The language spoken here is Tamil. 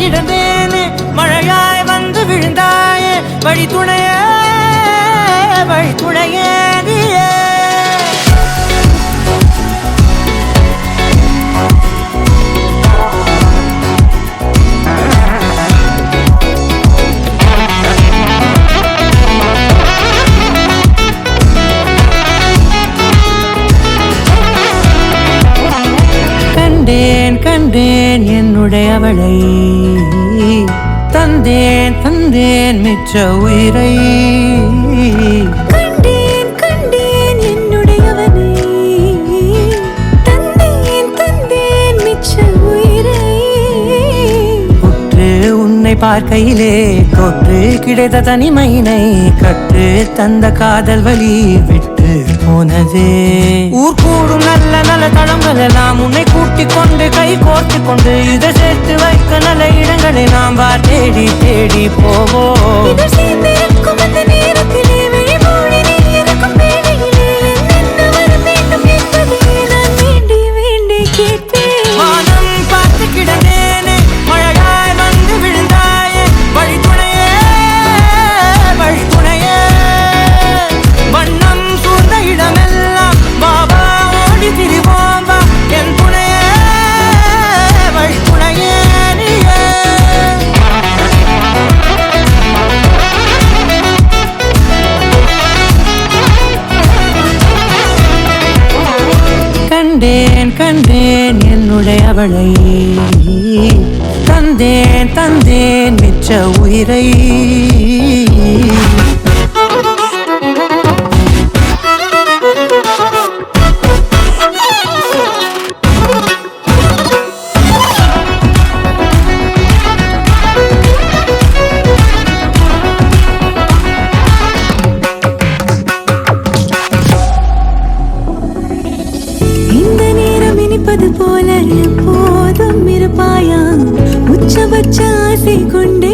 கிடந்தேனே மழையாய் வந்து விழுந்தாயே வழி துணையே நீயே கண்டேன் என்னுடையவளை தந்தேன் மிச்ச உயிரை கண்டேன் என்னுடையவனை தந்தேன் மிச்ச உயிரை உற்று உன்னை பார்க்கையிலே தொற்று கிடைத்த தனிமையினை கற்று தந்த காதல் வழி விட்டு போனதே ஊர் கூடும் நல்ல நல்ல தளங்கள் எல்லாம் உன்னை கூட்டிக் கொண்டு கை கோர்த்து கொண்டு இதை சேர்த்து வைக்க நல்ல இடங்களை நாம் தேடி போவோம் கண்டேன் என்னுடையவளை தந்தேன் மிச்ச உயிரை போல எப்போதும் இருப்பாயா உச்சபட்ச ஆசை கொண்டே